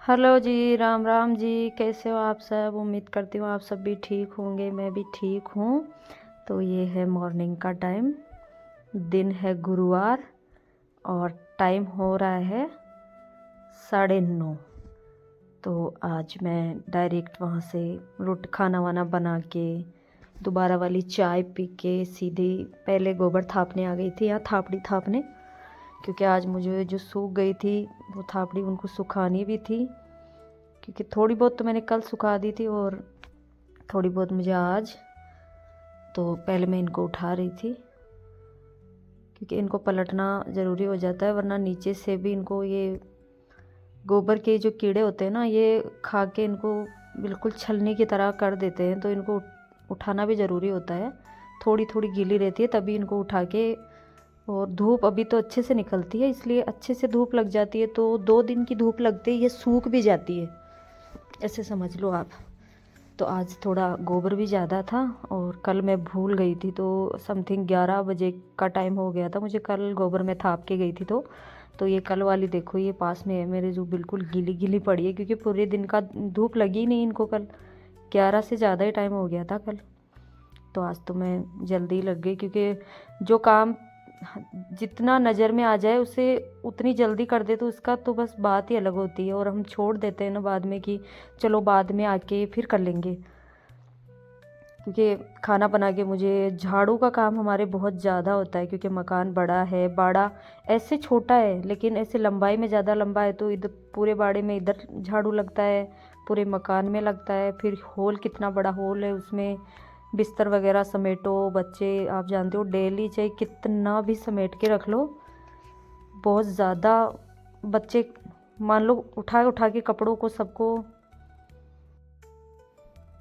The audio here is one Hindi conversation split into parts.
हेलो जी, राम राम जी। कैसे हो आप सब? उम्मीद करती हूँ आप सब भी ठीक होंगे। मैं भी ठीक हूँ। तो ये है मॉर्निंग का टाइम। दिन है गुरुवार और टाइम हो रहा है 9:30। तो आज मैं डायरेक्ट वहाँ से रोटी खाना वाना बना के दोबारा वाली चाय पी के सीधे पहले गोबर थापने आ गई थी, यहाँ थापड़ी थापने। क्योंकि आज मुझे जो सूख गई थी वो थापड़ी उनको सुखानी भी थी, क्योंकि थोड़ी बहुत तो मैंने कल सुखा दी थी और थोड़ी बहुत मुझे आज। तो पहले मैं इनको उठा रही थी, क्योंकि इनको पलटना ज़रूरी हो जाता है, वरना नीचे से भी इनको ये गोबर के जो कीड़े होते हैं ना, ये खा के इनको बिल्कुल छलनी की तरह कर देते हैं। तो इनको उठाना भी ज़रूरी होता है। थोड़ी थोड़ी गीली रहती है तभी इनको उठा के। और धूप अभी तो अच्छे से निकलती है, इसलिए अच्छे से धूप लग जाती है। तो 2 दिन की धूप लगते ही ये सूख भी जाती है, ऐसे समझ लो आप। तो आज थोड़ा गोबर भी ज़्यादा था और कल मैं भूल गई थी, तो समथिंग 11 बजे का टाइम हो गया था मुझे। कल गोबर में थाप के गई थी। तो ये कल वाली देखो, ये पास में है मेरे, जो बिल्कुल गीली गीली पड़ी है, क्योंकि पूरे दिन का धूप लगी ही नहीं इनको। कल 11 से ज़्यादा ही टाइम हो गया था कल। तो आज तो मैं जल्दी लग गई, क्योंकि जो काम जितना नज़र में आ जाए उसे उतनी जल्दी कर दे तो उसका तो बस बात ही अलग होती है। और हम छोड़ देते हैं ना बाद में कि चलो बाद में आके फिर कर लेंगे। क्योंकि खाना बना के मुझे झाड़ू का काम हमारे बहुत ज़्यादा होता है, क्योंकि मकान बड़ा है। बाड़ा ऐसे छोटा है लेकिन ऐसे लंबाई में ज़्यादा लंबा है, तो इधर पूरे बाड़े में इधर झाड़ू लगता है, पूरे मकान में लगता है। फिर हॉल कितना बड़ा हॉल है, उसमें बिस्तर वगैरह समेटो। बच्चे आप जानते हो डेली चाहे कितना भी समेट के रख लो, बहुत ज़्यादा बच्चे मान लो उठा उठा के कपड़ों को सबको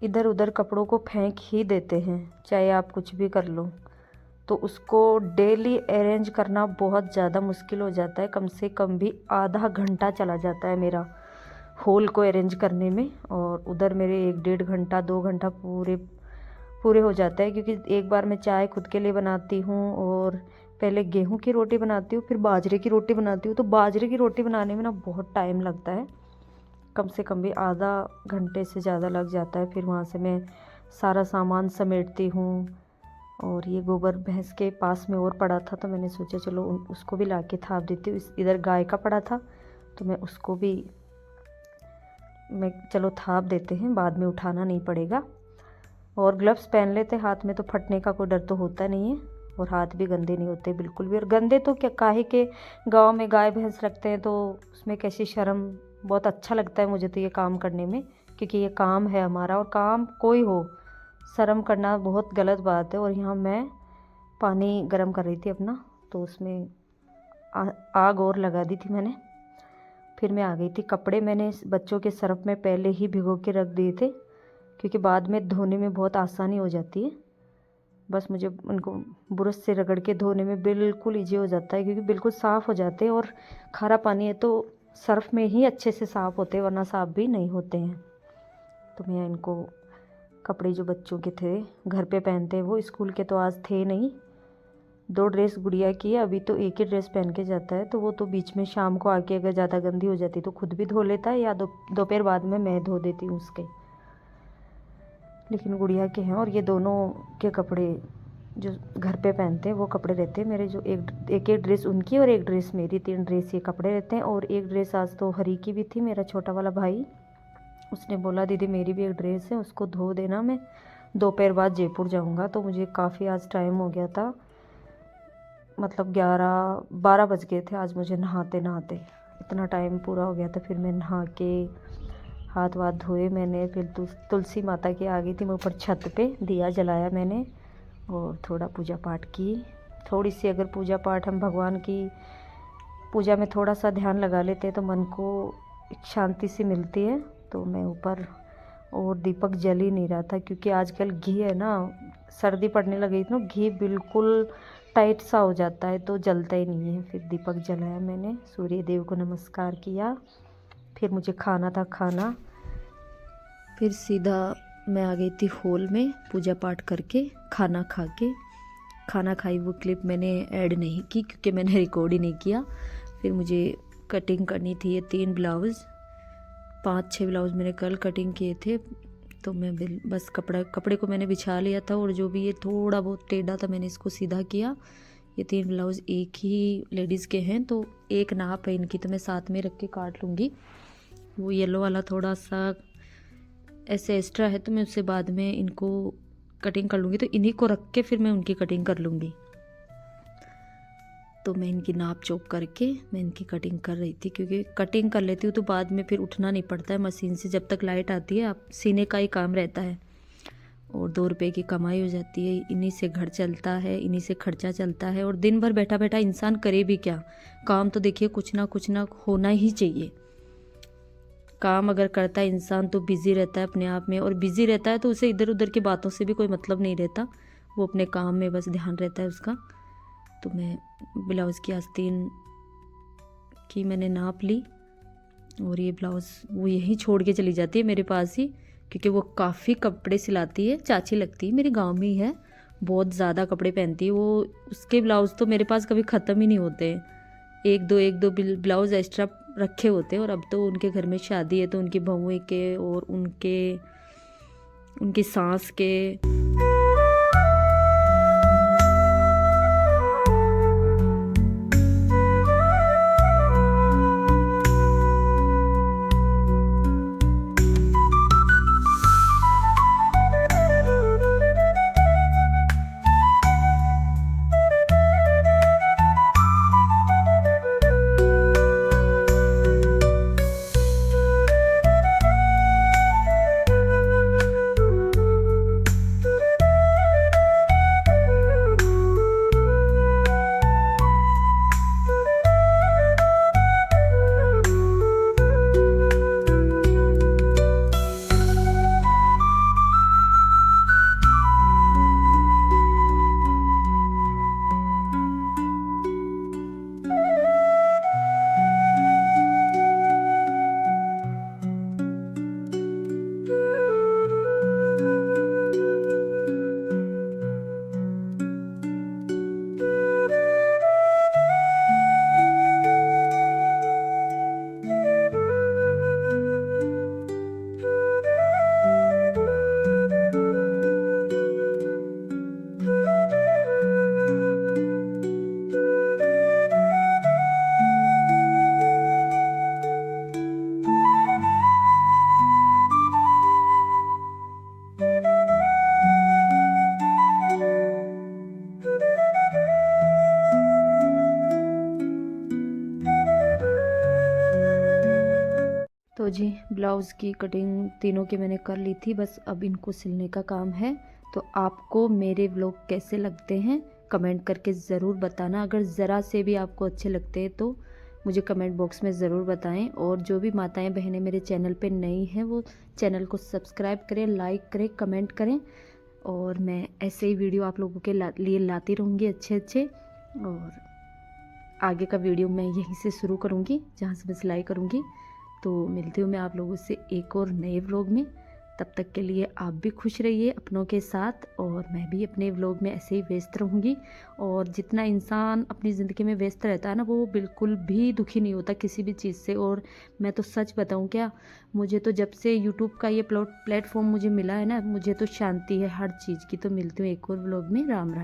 इधर उधर कपड़ों को फेंक ही देते हैं, चाहे आप कुछ भी कर लो। तो उसको डेली अरेंज करना बहुत ज़्यादा मुश्किल हो जाता है। कम से कम भी आधा घंटा चला जाता है मेरा हॉल को अरेंज करने में। और उधर मेरे 1 डेढ़ घंटा 2 घंटा पूरे पूरे हो जाता है, क्योंकि एक बार मैं चाय खुद के लिए बनाती हूँ और पहले गेहूं की रोटी बनाती हूँ, फिर बाजरे की रोटी बनाती हूँ। तो बाजरे की रोटी बनाने में ना बहुत टाइम लगता है, कम से कम भी आधा घंटे से ज़्यादा लग जाता है। फिर वहाँ से मैं सारा सामान समेटती हूँ। और ये गोबर भैंस के पास में और पड़ा था, तो मैंने सोचा चलो उसको भी ला के थाप देती हूँ। इधर गाय का पड़ा था, तो मैं उसको भी चलो थाप देते हैं, बाद में उठाना नहीं पड़ेगा। और ग्लव्स पहन लेते हाथ में, तो फटने का कोई डर तो होता नहीं है। और हाथ भी गंदे नहीं होते बिल्कुल भी। और गंदे तो क्या काहे के, गांव में गाय भैंस रखते हैं तो उसमें कैसी शर्म। बहुत अच्छा लगता है मुझे तो ये काम करने में, क्योंकि ये काम है हमारा। और काम कोई हो, शर्म करना बहुत गलत बात है। और यहाँ मैं पानी गर्म कर रही थी अपना, तो उसमें आग और लगा दी थी मैंने। फिर मैं आ गई थी। कपड़े मैंने बच्चों के सर्फ में पहले ही भिगो के रख दिए थे, क्योंकि बाद में धोने में बहुत आसानी हो जाती है। बस मुझे उनको ब्रश से रगड़ के धोने में बिल्कुल ईजी हो जाता है, क्योंकि बिल्कुल साफ़ हो जाते हैं। और खारा पानी है तो सर्फ में ही अच्छे से साफ़ होते हैं, वरना साफ़ भी नहीं होते हैं। तो मैं इनको कपड़े जो बच्चों के थे घर पे पहनते हैं, वो स्कूल के तो आज थे नहीं। 2 ड्रेस गुड़िया की है, अभी तो एक ही ड्रेस पहन के जाता है। तो वो तो बीच में शाम को आके अगर ज़्यादा गंदी हो जाती तो खुद भी धो लेता है, या दोपहर बाद में मैं धो देती हूँ उसके। लेकिन गुड़िया के हैं। और ये दोनों के कपड़े जो घर पे पहनते हैं वो कपड़े रहते हैं मेरे, जो एक एक ड्रेस उनकी और एक ड्रेस मेरी, 3 ड्रेस ये कपड़े रहते हैं। और एक ड्रेस आज तो हरी की भी थी, मेरा छोटा वाला भाई उसने बोला दीदी मेरी भी एक ड्रेस है, उसको धो देना, मैं दोपहर बाद जयपुर जाऊंगा। तो मुझे काफ़ी आज टाइम हो गया था, मतलब 11-12 बज गए थे आज मुझे नहाते नहाते। इतना टाइम पूरा हो गया था। फिर मैं नहा के हाथ वाथ धोए मैंने। फिर तुलसी माता के आ गई थी मैं ऊपर छत पे, दिया जलाया मैंने और थोड़ा पूजा पाठ की। थोड़ी सी अगर पूजा पाठ हम भगवान की पूजा में थोड़ा सा ध्यान लगा लेते हैं तो मन को एक शांति सी मिलती है। तो मैं ऊपर, और दीपक जल ही नहीं रहा था, क्योंकि आजकल घी है ना, सर्दी पड़ने लगी थी ना, घी बिल्कुल टाइट सा हो जाता है तो जलता ही नहीं है। फिर दीपक जलाया मैंने, सूर्य देव को नमस्कार किया। फिर मुझे खाना था खाना। फिर सीधा मैं आ गई थी हॉल में पूजा पाठ करके, खाना खा के। खाना खाई वो क्लिप मैंने ऐड नहीं की, क्योंकि मैंने रिकॉर्ड ही नहीं किया। फिर मुझे कटिंग करनी थी ये 3 ब्लाउज़, 5-6 ब्लाउज़ मैंने कल कटिंग किए थे, तो मैं बस कपड़े को मैंने बिछा लिया था और जो भी ये थोड़ा बहुत टेढ़ा था मैंने इसको सीधा किया। ये 3 ब्लाउज़ एक ही लेडीज़ के हैं, तो एक नाप है इनकी, तो मैं साथ में रख के काट लूँगी। वो येलो वाला थोड़ा सा ऐसे एक्स्ट्रा है, तो मैं उससे बाद में इनको कटिंग कर लूँगी, तो इन्हीं को रख के फिर मैं उनकी कटिंग कर लूँगी। तो मैं इनकी नाप चोक करके मैं इनकी कटिंग कर रही थी, क्योंकि कटिंग कर लेती हूँ तो बाद में फिर उठना नहीं पड़ता है मशीन से। जब तक लाइट आती है आप सीने का ही काम रहता है और 2 रुपये की कमाई हो जाती है। इन्हीं से घर चलता है, इन्हीं से खर्चा चलता है। और दिन भर बैठा बैठा इंसान करे भी क्या, काम तो देखिए कुछ ना होना ही चाहिए। काम अगर करता है इंसान तो बिज़ी रहता है अपने आप में, और बिज़ी रहता है तो उसे इधर उधर की बातों से भी कोई मतलब नहीं रहता, वो अपने काम में बस ध्यान रहता है उसका। तो मैं ब्लाउज़ की आस्तीन की मैंने नाप ली, और ये ब्लाउज़ वो यहीं छोड़ के चली जाती है मेरे पास ही, क्योंकि वो काफ़ी कपड़े सिलाती है, चाची लगती है, मेरे गांव में ही है, बहुत ज़्यादा कपड़े पहनती है वो। उसके ब्लाउज़ तो मेरे पास कभी ख़त्म ही नहीं होते, एक दो ब्लाउज़ एक्स्ट्रा रखे होते हैं। और अब तो उनके घर में शादी है, तो उनकी बहुएं के और उनकी सास के। तो जी ब्लाउज़ की कटिंग तीनों की मैंने कर ली थी, बस अब इनको सिलने का काम है। तो आपको मेरे व्लॉग कैसे लगते हैं कमेंट करके ज़रूर बताना। अगर ज़रा से भी आपको अच्छे लगते हैं तो मुझे कमेंट बॉक्स में ज़रूर बताएं। और जो भी माताएं बहनें मेरे चैनल पे नई हैं वो चैनल को सब्सक्राइब करें, लाइक करें, कमेंट करें। और मैं ऐसे ही वीडियो आप लोगों के लिए लाती रहूँगी अच्छे। और आगे का वीडियो मैं यहीं से शुरू करूँगी जहाँ से मैं सिलाई करूँगी। तो मिलती हूँ मैं आप लोगों से एक और नए व्लॉग में। तब तक के लिए आप भी खुश रहिए अपनों के साथ, और मैं भी अपने व्लॉग में ऐसे ही व्यस्त रहूँगी। और जितना इंसान अपनी ज़िंदगी में व्यस्त रहता है ना, वो बिल्कुल भी दुखी नहीं होता किसी भी चीज़ से। और मैं तो सच बताऊँ क्या, मुझे तो जब से यूट्यूब का ये प्लेटफॉर्म मुझे मिला है ना, मुझे तो शांति है हर चीज़ की। तो मिलती हूँ एक और व्लॉग में। राम राम।